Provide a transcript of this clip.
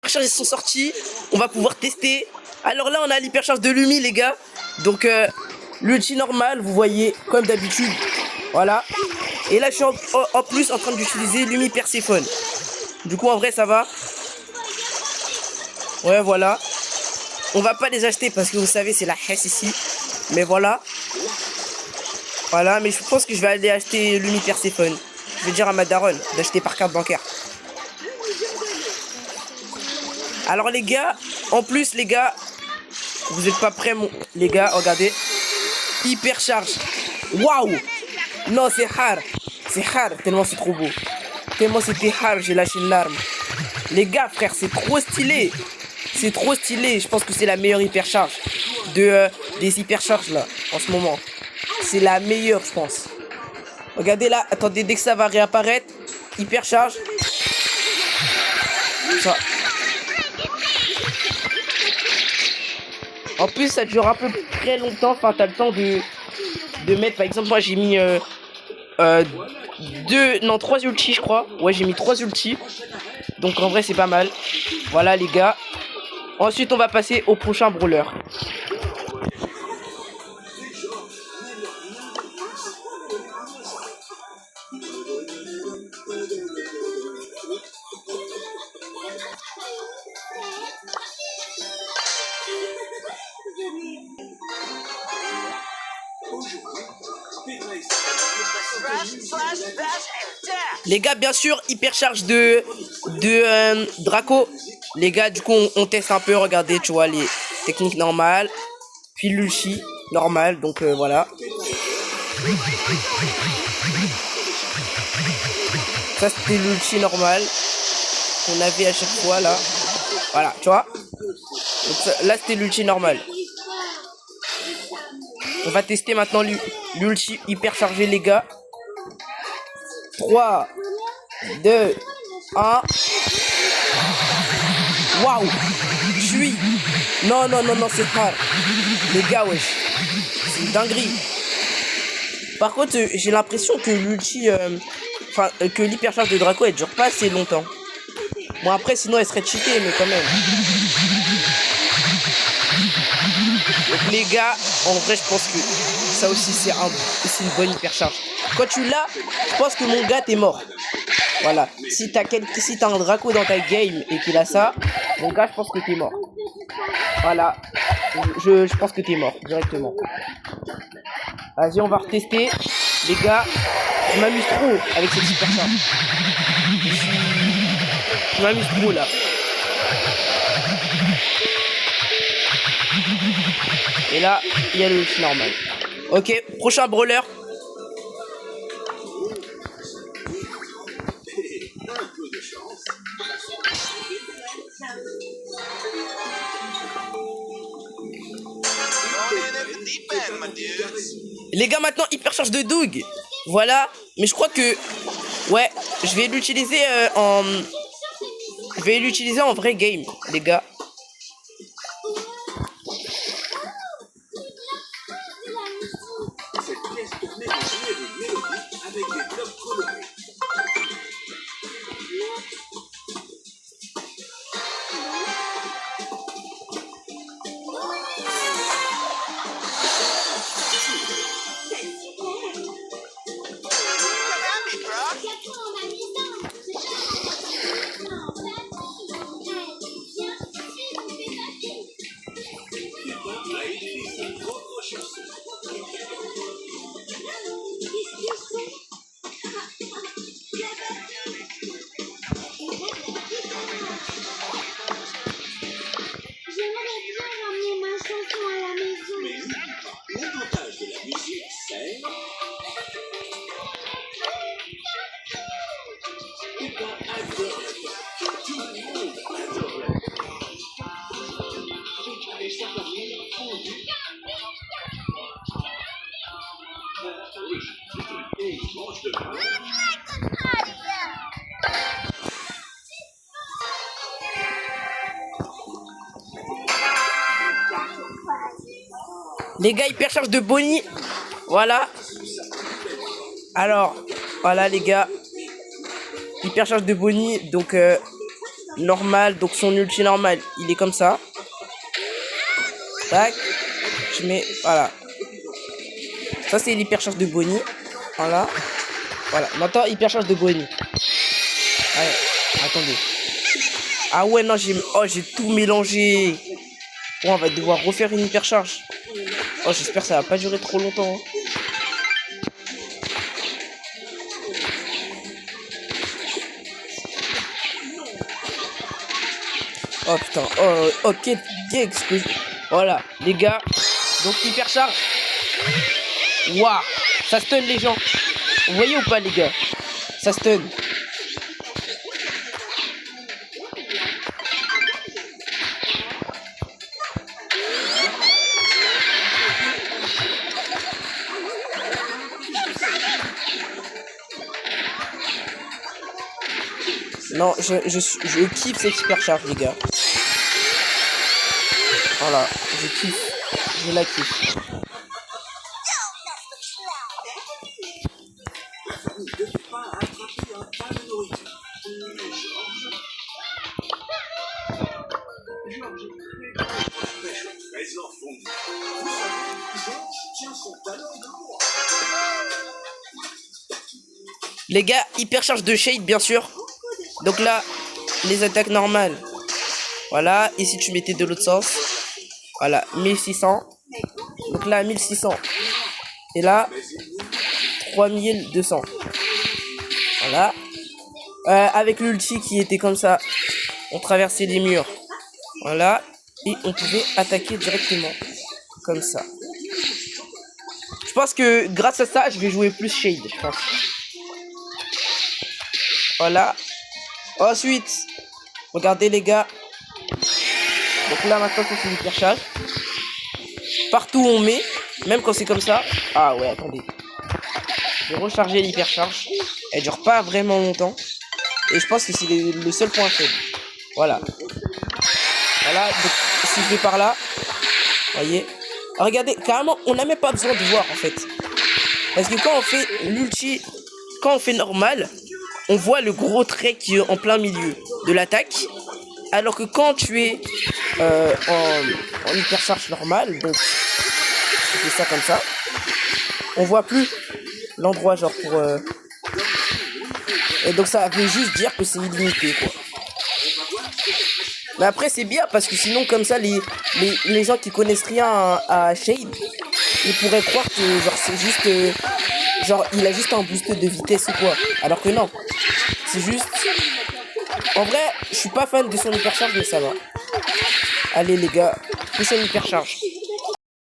hypercharges sont sortis. On va pouvoir tester. Alors là, on a l'hypercharge de Lumi, les gars. Donc, l'ulti normal, vous voyez, comme d'habitude. Voilà. Et là, je suis en plus en train d'utiliser Lumi Perséphone. Du coup, en vrai, ça va. Ouais, voilà. On va pas les acheter parce que vous savez, c'est la hesse ici. Mais voilà. Voilà, mais je pense que je vais aller acheter Lumi Perséphone. Je vais dire à ma daronne d'acheter par carte bancaire. Alors les gars, en plus les gars, vous êtes pas prêts les gars, regardez. Hypercharge. Waouh. Non, c'est hard. C'est hard, tellement c'est trop beau. Tellement c'était hard, j'ai lâché une larme. Les gars, frère, c'est trop stylé. C'est trop stylé. Je pense que c'est la meilleure hypercharge des hypercharges là, en ce moment. C'est la meilleure, je pense. Regardez là, attendez, dès que ça va réapparaître, hypercharge. Ça. En plus, ça dure un peu très longtemps. Enfin, t'as le temps de mettre, par exemple, moi j'ai mis 3 ultis, je crois. Ouais, j'ai mis 3 ultis. Donc en vrai, c'est pas mal. Voilà, les gars. Ensuite, on va passer au prochain brawler. Les gars, bien sûr, hypercharge de Draco. Les gars, du coup, on teste un peu. Regardez, tu vois, les techniques normales. Puis l'ulti normal. Donc, voilà. Ça, c'était l'ulti normal qu'on avait à chaque fois, là. Voilà, tu vois. Donc, ça, là, c'était l'ulti normal. On va tester maintenant l'ulti hyperchargé, les gars. 3, 2, 1. Waouh. Suis. Non, non, non, non, c'est hard. Les gars, wesh. C'est une dinguerie. Par contre, j'ai l'impression que l'ulti... que l'hypercharge de Draco, elle dure pas assez longtemps. Bon, après, sinon, elle serait cheatée, mais quand même. Donc, les gars, en vrai, je pense que ça aussi, c'est une bonne hypercharge. Quand tu l'as, je pense que mon gars, t'es mort. Voilà. Si t'as un Draco dans ta game et qu'il a ça, mon gars, je pense que t'es mort. Voilà. Je pense que t'es mort, directement. Vas-y, on va retester. Les gars, je m'amuse trop avec cette hypercharge. Je m'amuse trop, là. Et là, il y a le ulti normal. Ok, prochain brawler. Les gars, maintenant, hypercharge de Doug. Voilà, mais je crois que... Ouais, je vais l'utiliser en... Je vais l'utiliser en vrai game, les gars. Les gars, hypercharge de Bonnie. Voilà. Alors, voilà les gars. Hypercharge de Bonnie. Donc, normal. Donc son ulti normal, il est comme ça. Tac. Je mets... Voilà. Ça, c'est l'hypercharge de Bonnie. Voilà. Voilà. Maintenant, hypercharge de Bonnie. Ouais. Attendez. Ah ouais, non, j'ai tout mélangé. Bon, on va devoir refaire une hypercharge. Oh, j'espère que ça va pas durer trop longtemps. Hein. Oh putain, ok, excuse. Voilà, les gars. Donc hypercharge. Waouh, ça stun les gens. Vous voyez ou pas les gars? Ça stun. Non, je kiffe cette hypercharge les gars. Voilà, je kiffe. Je la kiffe. Les gars, hypercharge de shade bien sûr. Donc là, les attaques normales. Voilà, et si tu mettais de l'autre sens. Voilà, 1600. Donc là, 1600. Et là, 3200. Voilà. Avec l'ulti qui était comme ça, on traversait les murs. Voilà. Et on pouvait attaquer directement. Comme ça. Je pense que grâce à ça, je vais jouer plus shade, je pense. Voilà. Ensuite, regardez les gars. Donc là maintenant c'est une hypercharge. Partout où on met, même quand c'est comme ça. Ah ouais, attendez. Je vais recharger l'hypercharge. Elle dure pas vraiment longtemps. Et je pense que c'est le seul point faible. Voilà. Voilà, donc si je vais par là, voyez. Regardez, carrément, on n'a même pas besoin de voir en fait. Parce que quand on fait l'ulti, quand on fait normal, on voit le gros trait qui est en plein milieu de l'attaque. Alors que quand tu es en hypercharge normale, donc tu fais ça comme ça, on voit plus l'endroit genre pour... Et donc ça veut juste dire que c'est illimité quoi. Mais après c'est bien parce que sinon comme ça les gens qui connaissent rien à Shade, ils pourraient croire que genre c'est juste... genre il a juste un boost de vitesse ou quoi. Alors que non. C'est juste... En vrai, je suis pas fan de son hypercharge mais ça va. Allez les gars, c'est une hypercharge.